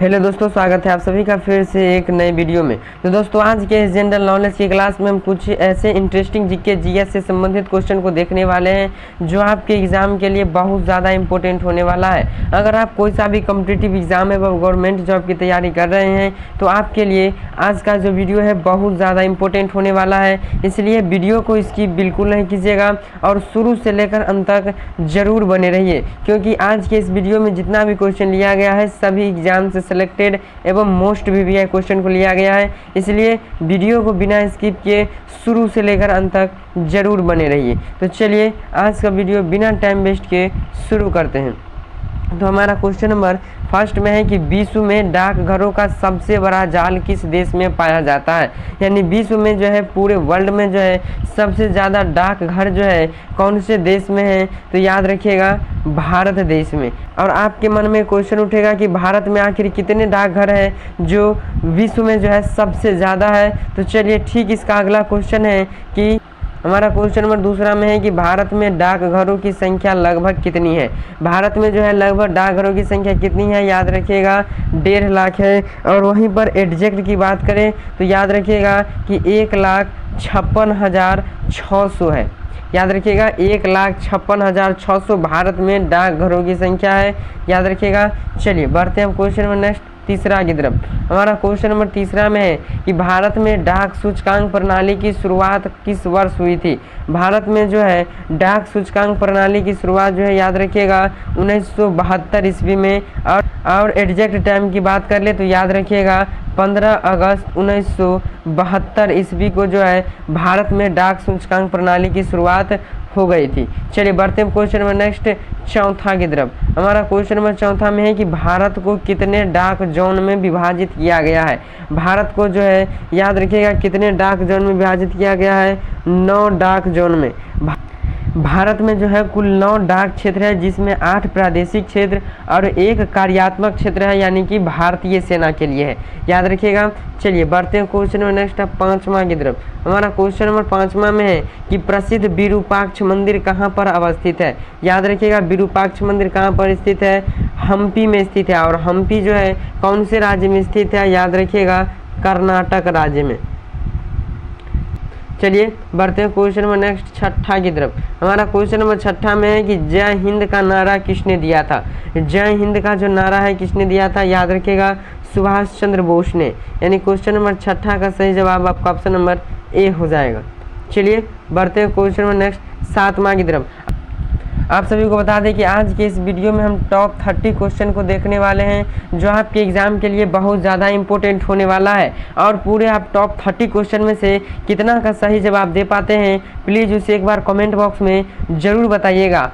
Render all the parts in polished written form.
Hello दोस्तों, स्वागत है आप सभी का फिर से एक नए वीडियो में। तो दोस्तों, आज के इस जनरल नॉलेज की क्लास में हम कुछ ऐसे इंटरेस्टिंग जीके जीएस से संबंधित क्वेश्चन को देखने वाले हैं जो आपके एग्जाम के लिए बहुत ज़्यादा इंपॉर्टेंट होने वाला है। अगर आप कोई सा भी कॉम्पिटिटिव एग्जाम एवं गवर्नमेंट जॉब की तैयारी कर रहे हैं तो आपके लिए आज का जो वीडियो है बहुत ज़्यादा इंपॉर्टेंट होने वाला है। इसलिए वीडियो को स्किप बिल्कुल नहीं कीजिएगा और शुरू से लेकर अंत तक जरूर बने रहिए, क्योंकि आज के इस वीडियो में जितना भी क्वेश्चन लिया गया है सभी एग्जाम से सिलेक्टेड एवं मोस्ट वीवीआई क्वेश्चन को लिया गया है। इसलिए वीडियो को बिना स्किप किए शुरू से लेकर अंत तक जरूर बने रहिए। तो चलिए आज का वीडियो बिना टाइम वेस्ट किए शुरू करते हैं। तो हमारा क्वेश्चन नंबर फर्स्ट में है कि विश्व में डाकघरों का सबसे बड़ा जाल किस देश में पाया जाता है। यानी विश्व में जो है, पूरे वर्ल्ड में जो है सबसे ज़्यादा डाकघर जो है कौन से देश में है, तो याद रखिएगा भारत देश में। और आपके मन में क्वेश्चन उठेगा कि भारत में आखिर कितने डाकघर हैं जो विश्व में जो है सबसे ज़्यादा है। तो चलिए ठीक इसका अगला क्वेश्चन है कि हमारा क्वेश्चन नंबर दूसरा में है कि भारत में डाकघरों की संख्या लगभग कितनी है। भारत में जो है लगभग डाकघरों की संख्या कितनी है, याद रखिएगा 1.5 लाख है। और वहीं पर एग्जैक्ट की बात करें तो याद रखिएगा कि 1,56,600 है। याद रखिएगा 1,56,600 भारत में डाकघरों की संख्या है, याद रखिएगा। चलिए बढ़ते हैं हम क्वेश्चन नंबर नेक्स्ट तीसरा की तरफ। हमारा क्वेश्चन नंबर तीसरा में है कि भारत में डाक सूचकांक प्रणाली की शुरुआत किस वर्ष हुई थी। भारत में जो है डाक सूचकांक प्रणाली की शुरुआत जो है याद रखिएगा 1972 ईस्वी में। और एग्जैक्ट टाइम की बात कर ले तो याद रखिएगा 15 अगस्त 1972 ईस्वी को जो है भारत में डाक सूचकांक प्रणाली की शुरुआत हो गई थी। चलिए बढ़ते हैं क्वेश्चन नंबर नेक्स्ट चौथा की तरफ। हमारा क्वेश्चन नंबर चौथा में है कि भारत को कितने डाक जोन में विभाजित किया गया है। भारत को जो है याद रखिएगा कितने डाक जोन में विभाजित किया गया है, 9 डाक जोन में। भारत में जो है कुल 9 डाक क्षेत्र है, जिसमें 8 प्रादेशिक क्षेत्र और 1 कार्यात्मक क्षेत्र है, यानी कि भारतीय सेना के लिए है, याद रखिएगा। चलिए बढ़ते हैं क्वेश्चन नंबर नेक्स्ट पांचवा की तरफ। हमारा क्वेश्चन नंबर पांचवा में है कि प्रसिद्ध विरूपाक्ष मंदिर कहाँ पर अवस्थित है। याद रखिएगा विरूपाक्ष मंदिर कहाँ पर स्थित है, हम्पी में स्थित है। और हम्पी जो है कौन से राज्य में स्थित है, याद रखिएगा कर्नाटक राज्य में। चलिए बढ़ते हैं क्वेश्चन नंबर नेक्स्ट छठा की तरफ। हमारा क्वेश्चन नंबर छठा में है कि जय हिंद का नारा किसने दिया था। जय हिंद का जो नारा है किसने दिया था, याद रखिएगा सुभाष चंद्र बोस ने। यानी क्वेश्चन नंबर छठा का सही जवाब आपका ऑप्शन नंबर ए हो जाएगा। चलिए बढ़ते हैं क्वेश्चन नंबर नेक्स्ट सातवां की तरफ। आप सभी को बता दें कि आज के इस वीडियो में हम टॉप 30 क्वेश्चन को देखने वाले हैं जो आपके एग्जाम के लिए बहुत ज़्यादा इंपॉर्टेंट होने वाला है। और पूरे आप टॉप 30 क्वेश्चन में से कितना का सही जवाब दे पाते हैं, प्लीज़ उसे एक बार कमेंट बॉक्स में ज़रूर बताइएगा।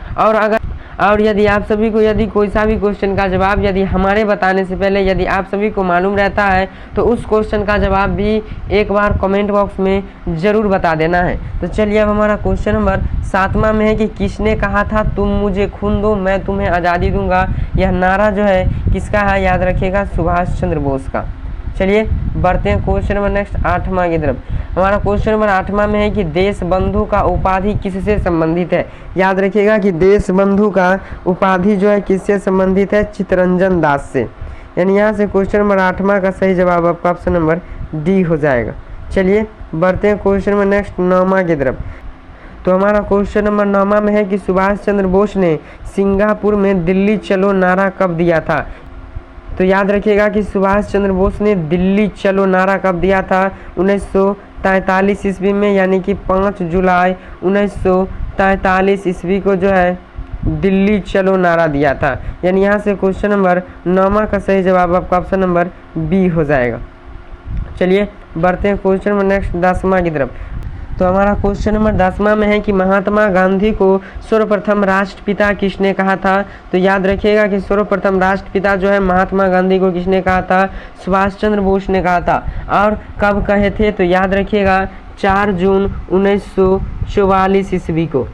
और यदि आप सभी को यदि कोई सा भी क्वेश्चन का जवाब यदि हमारे बताने से पहले यदि आप सभी को मालूम रहता है तो उस क्वेश्चन का जवाब भी एक बार कमेंट बॉक्स में ज़रूर बता देना है। तो चलिए अब हमारा क्वेश्चन नंबर सातवां में है कि किसने कहा था तुम मुझे खून दो मैं तुम्हें आज़ादी दूंगा। यह नारा जो है किसका है, याद रखिएगा सुभाष चंद्र बोस का। चलिए बढ़ते हैं क्वेश्चन नंबर नेक्स्ट आठवां की तरफ। हमारा क्वेश्चन नंबर आठवां में है कि देश बंधु का उपाधि किससे संबंधित है। याद रखिएगा कि देश बंधु का उपाधि जो है किससे संबंधित है, चित्तरंजन दास से। यानी यहाँ से क्वेश्चन नंबर आठवां का सही जवाब आपका ऑप्शन नंबर डी हो जाएगा। चलिए बढ़ते हैं क्वेश्चन नंबर नेक्स्ट नौवां की तरफ। तो हमारा क्वेश्चन नंबर 9वां में है कि सुभाष चंद्र बोस ने सिंगापुर में दिल्ली चलो नारा कब दिया था। तो याद रखिएगा कि सुभाष चंद्र बोस ने दिल्ली चलो नारा कब दिया था, 1943 ईस्वी में, यानी कि 5 जुलाई 1943 ईस्वी को जो है दिल्ली चलो नारा दिया था। यानी यहाँ से क्वेश्चन नंबर 9वां का सही जवाब आपका ऑप्शन नंबर बी हो जाएगा। चलिए बढ़ते हैं क्वेश्चन नंबर नेक्स्ट 10वां की तरफ। तो हमारा क्वेश्चन नंबर 10वां में है कि महात्मा गांधी को सर्वप्रथम राष्ट्रपिता किसने कहा था। तो याद रखिएगा कि सर्वप्रथम राष्ट्रपिता जो है महात्मा गांधी को किसने कहा था, सुभाष चंद्र बोस ने कहा था। और कब कहे थे, तो याद रखिएगा 4 जून 1944 ईस्वी को।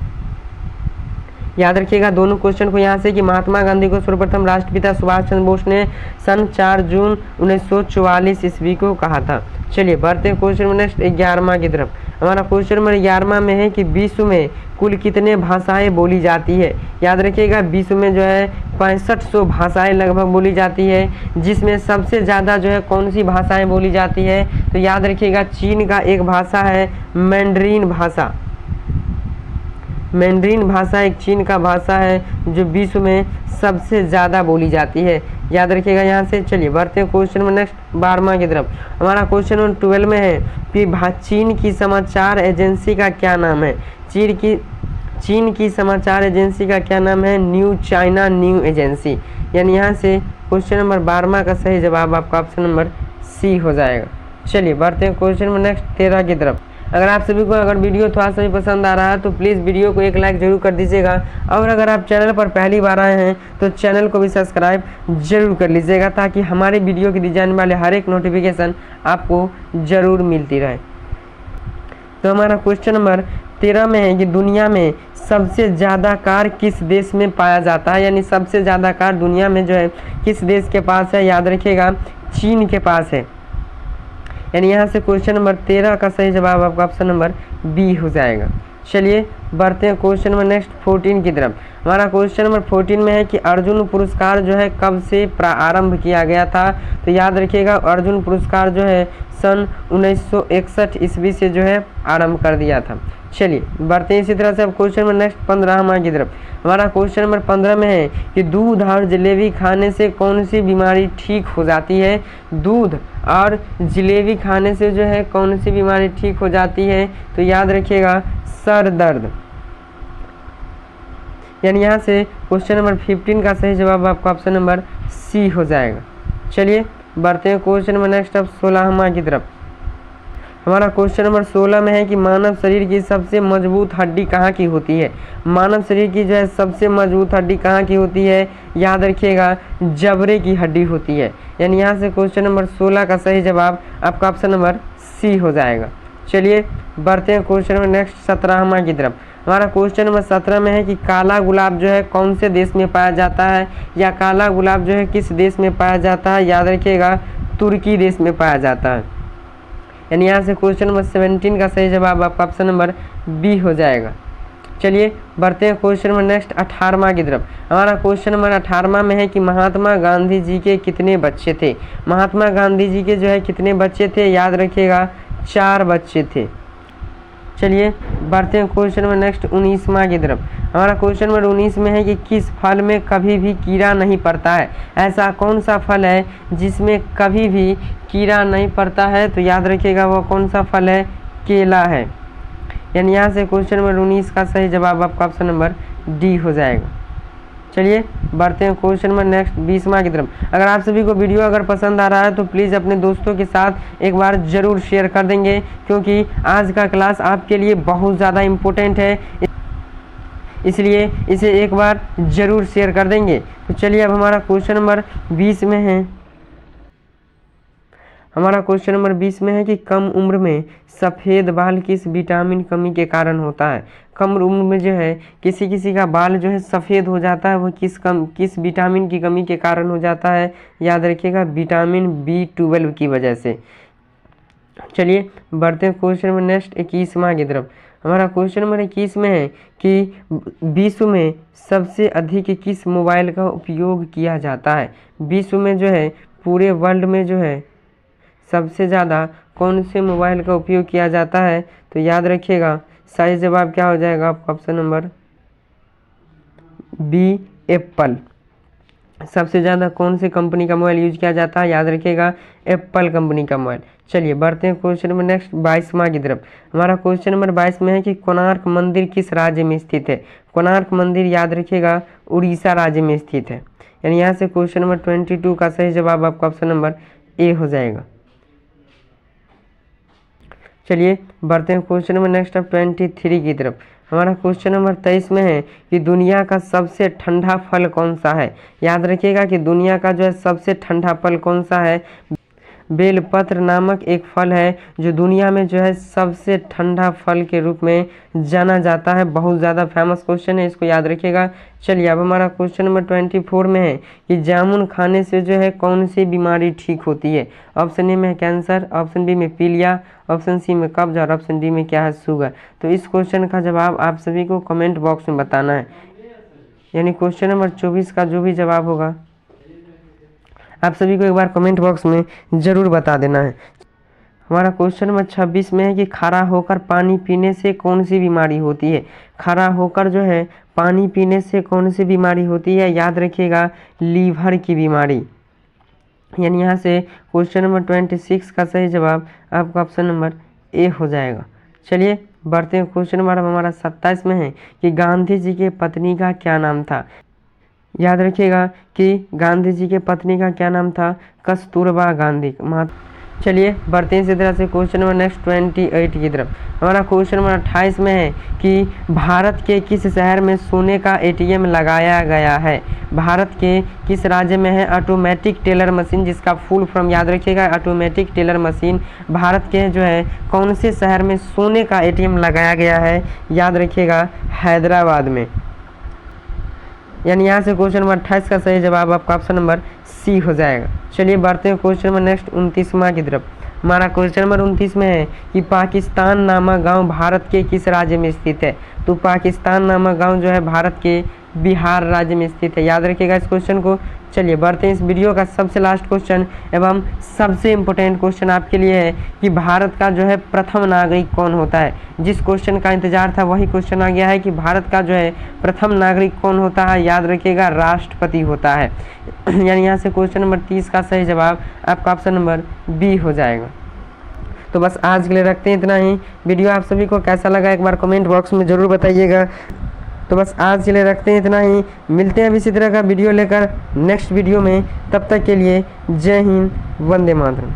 याद रखिएगा दोनों क्वेश्चन को यहाँ से कि महात्मा गांधी को सर्वप्रथम राष्ट्रपिता सुभाष चंद्र बोस ने सन 4 जून 1944 ईस्वी को कहा था। चलिए बढ़ते हैं क्वेश्चन में नेक्स्ट 11वां की तरफ। हमारा क्वेश्चन नंबर 11वां में है कि विश्व में कुल कितने भाषाएं बोली जाती है। याद रखिएगा विश्व में जो है 6500 भाषाएं लगभग बोली जाती है, जिसमें सबसे ज़्यादा जो है कौन सी भाषाएं बोली जाती है, तो याद रखिएगा चीन का एक भाषा है मैंड्रीन भाषा। मैंड्रीन भाषा एक चीन का भाषा है जो विश्व में सबसे ज़्यादा बोली जाती है। याद रखिएगा यहाँ से। चलिए बढ़ते हैं क्वेश्चन में नेक्स्ट 12वां की तरफ। हमारा क्वेश्चन नंबर 12 में है कि चीन की समाचार एजेंसी का क्या नाम है। चीन की समाचार एजेंसी का क्या नाम है, न्यू चाइना न्यू एजेंसी। यानी यहाँ से क्वेश्चन नंबर 12वां का सही जवाब आपका ऑप्शन नंबर सी हो जाएगा। चलिए बढ़ते हैं क्वेश्चन में नेक्स्ट 13 की तरफ। अगर आप सभी को अगर वीडियो थोड़ा सा भी पसंद आ रहा है तो प्लीज़ वीडियो को एक लाइक जरूर कर दीजिएगा, और अगर आप चैनल पर पहली बार आए हैं तो चैनल को भी सब्सक्राइब जरूर कर लीजिएगा, ताकि हमारे वीडियो की दी जाने वाले हर एक नोटिफिकेशन आपको ज़रूर मिलती रहे। तो हमारा क्वेश्चन नंबर 13 में है कि दुनिया में सबसे ज़्यादा कार किस देश में पाया जाता है। यानी सबसे ज़्यादा कार दुनिया में जो है किस देश के पास है। याद रखिएगा चीन के पास है। यानी यहाँ से क्वेश्चन नंबर 13 का सही जवाब आपका ऑप्शन नंबर बी हो जाएगा। चलिए बढ़ते हैं क्वेश्चन नंबर नेक्स्ट 14 की तरफ। हमारा क्वेश्चन नंबर 14 में है कि अर्जुन पुरस्कार जो है कब से प्रारंभ किया गया था। तो याद रखिएगा अर्जुन पुरस्कार जो है सन 1961 ईस्वी से जो है आरंभ कर दिया था। चलिए बढ़ते हैं इसी तरह से अब क्वेश्चन नंबर नेक्स्ट 15वां की तरफ। हमारा क्वेश्चन नंबर 15 में है कि दूध और जलेबी खाने से कौन सी बीमारी ठीक हो जाती है। दूध और जलेबी खाने से जो है कौन सी बीमारी ठीक हो जाती है, तो याद रखिएगा सर दर्द। यानी यहाँ से क्वेश्चन नंबर 15 का सही जवाब आपका ऑप्शन नंबर सी हो जाएगा। चलिए बढ़ते हैं क्वेश्चन नंबर नेक्स्ट अब 16वां की तरफ। हमारा क्वेश्चन नंबर 16 में है कि मानव शरीर की सबसे मजबूत हड्डी कहाँ की होती है। मानव शरीर की जो है सबसे मजबूत हड्डी कहाँ की होती है। याद रखिएगा जबड़े की हड्डी होती है। यानी यहाँ से क्वेश्चन नंबर 16 का सही जवाब आपका ऑप्शन नंबर सी हो जाएगा। चलिए बढ़ते हैं क्वेश्चन नंबर नेक्स्ट 17वां की तरफ। हमारा क्वेश्चन नंबर 17 में है कि काला गुलाब जो है कौन से देश में पाया जाता है, या काला गुलाब जो है किस देश में पाया जाता है। याद रखिएगा तुर्की देश में पाया जाता है। यानी यहाँ से क्वेश्चन नंबर 17 का सही जवाब आपका ऑप्शन नंबर बी हो जाएगा। चलिए बढ़ते हैं क्वेश्चन नंबर नेक्स्ट 18वां की तरफ। हमारा क्वेश्चन नंबर 18वां में है कि महात्मा गांधी जी के कितने बच्चे थे। महात्मा गांधी जी के जो है कितने बच्चे थे। याद रखिएगा 4 बच्चे थे। चलिए बढ़ते हैं क्वेश्चन नंबर नेक्स्ट 19वां की तरफ। हमारा क्वेश्चन नंबर 19 में है कि किस फल में कभी भी कीड़ा नहीं पड़ता है। ऐसा कौन सा फल है जिसमें कभी भी कीड़ा नहीं पड़ता है, तो याद रखिएगा वो कौन सा फल है, केला है। यानी यहाँ से क्वेश्चन नंबर 19 का सही जवाब आपका ऑप्शन नंबर डी हो जाएगा। चलिए बढ़ते हैं क्वेश्चन नंबर नेक्स्ट 20वां की तरफ। अगर आप सभी को वीडियो अगर पसंद आ रहा है तो प्लीज़ अपने दोस्तों के साथ एक बार ज़रूर शेयर कर देंगे, क्योंकि आज का क्लास आपके लिए बहुत ज़्यादा इम्पोर्टेंट है, इसलिए इसे एक बार ज़रूर शेयर कर देंगे। तो चलिए अब हमारा क्वेश्चन नंबर 20 में है। हमारा क्वेश्चन नंबर 20 में है कि कम उम्र में सफ़ेद बाल किस विटामिन कमी के कारण होता है। कम उम्र में जो है किसी किसी का बाल जो है सफ़ेद हो जाता है, वो किस विटामिन की कमी के कारण हो जाता है। याद रखिएगा विटामिन B12 की वजह से। चलिए बढ़ते हैं क्वेश्चन नंबर नेक्स्ट 21वां की तरफ। हमारा क्वेश्चन नंबर 21 में है कि विश्व में सबसे अधिक किस मोबाइल का उपयोग किया जाता है। विश्व में जो है पूरे वर्ल्ड में जो है सबसे ज़्यादा कौन से मोबाइल का उपयोग किया जाता है, तो याद रखिएगा सही जवाब क्या हो जाएगा आपका ऑप्शन नंबर बी, एप्पल। सबसे ज़्यादा कौन सी कंपनी का मोबाइल यूज किया जाता है। याद रखिएगा एप्पल कंपनी का मोबाइल। चलिए बढ़ते हैं क्वेश्चन नंबर नेक्स्ट 22वां की तरफ। हमारा क्वेश्चन नंबर 22 में है कि कोणार्क मंदिर किस राज्य में स्थित है। कोणार्क मंदिर याद रखिएगा उड़ीसा राज्य में स्थित है। यानी यहाँ से क्वेश्चन नंबर 22 का सही जवाब आपका ऑप्शन नंबर ए हो जाएगा। चलिए बढ़ते हैं क्वेश्चन नंबर नेक्स्ट 23 की तरफ। हमारा क्वेश्चन नंबर 23 में है कि दुनिया का सबसे ठंडा फल कौन सा है। याद रखिएगा कि दुनिया का जो है सबसे ठंडा फल कौन सा है। बेलपत्र नामक एक फल है जो दुनिया में जो है सबसे ठंडा फल के रूप में जाना जाता है। बहुत ज़्यादा फेमस क्वेश्चन है, इसको याद रखिएगा। चलिए अब हमारा क्वेश्चन नंबर 24 में है कि जामुन खाने से जो है कौन सी बीमारी ठीक होती है। ऑप्शन ए में है कैंसर, ऑप्शन बी में पीलिया, ऑप्शन सी में कब्ज और ऑप्शन डी में क्या है शुगर। तो इस क्वेश्चन का जवाब आप सभी को कमेंट बॉक्स में बताना है, यानी क्वेश्चन नंबर 24 का जो भी जवाब होगा आप सभी को एक बार कमेंट बॉक्स में ज़रूर बता देना है। हमारा क्वेश्चन नंबर 26 में है कि खड़ा होकर पानी पीने से कौन सी बीमारी होती है। खड़ा होकर जो है पानी पीने से कौन सी बीमारी होती है, याद रखिएगा लीवर की बीमारी। यानी यहाँ से क्वेश्चन नंबर 26 का सही जवाब आपका ऑप्शन नंबर ए हो जाएगा। चलिए बढ़ते हैं क्वेश्चन नंबर हमारा 27 में है कि गांधी जी के पत्नी का क्या नाम था। याद रखिएगा कि गांधी जी के पत्नी का क्या नाम था, कस्तूरबा गांधी। चलिए बढ़ते हैं इसी तरह से क्वेश्चन नंबर नेक्स्ट 28 की तरफ। हमारा क्वेश्चन नंबर 28 में है कि भारत के किस शहर में सोने का एटीएम लगाया गया है। भारत के किस राज्य में है ऑटोमेटिक टेलर मशीन, जिसका फुल फॉर्म याद रखिएगा ऑटोमेटिक टेलर मशीन। भारत के जो है कौन से शहर में सोने का एटीएम लगाया गया है, याद रखिएगा हैदराबाद में। यानी यहाँ से क्वेश्चन नंबर 28 का सही जवाब आपका ऑप्शन नंबर सी हो जाएगा। चलिए बढ़ते हैं क्वेश्चन नंबर नेक्स्ट 29वां की तरफ। हमारा क्वेश्चन नंबर 29 में है कि पाकिस्तान नामक गांव भारत के किस राज्य में स्थित है। तो पाकिस्तान नामक गांव जो है भारत के बिहार राज्य में स्थित है, याद रखिएगा इस क्वेश्चन को। चलिए बढ़ते हैं इस वीडियो का सबसे लास्ट क्वेश्चन एवं सबसे इम्पोर्टेंट क्वेश्चन आपके लिए है कि भारत का जो है प्रथम नागरिक कौन होता है। जिस क्वेश्चन का इंतजार था वही क्वेश्चन आ गया है कि भारत का जो है प्रथम नागरिक कौन होता है, याद रखिएगा राष्ट्रपति होता है। यानी यहाँ से क्वेश्चन नंबर 30 का सही जवाब आपका ऑप्शन नंबर बी हो जाएगा। तो बस आज के लिए रखते हैं इतना ही। वीडियो आप सभी को कैसा लगा एक बार कमेंट बॉक्स में ज़रूर बताइएगा। तो बस आज के लिए रखते हैं इतना ही, मिलते हैं अब इसी तरह का वीडियो लेकर नेक्स्ट वीडियो में। तब तक के लिए जय हिंद, वंदे मातरम।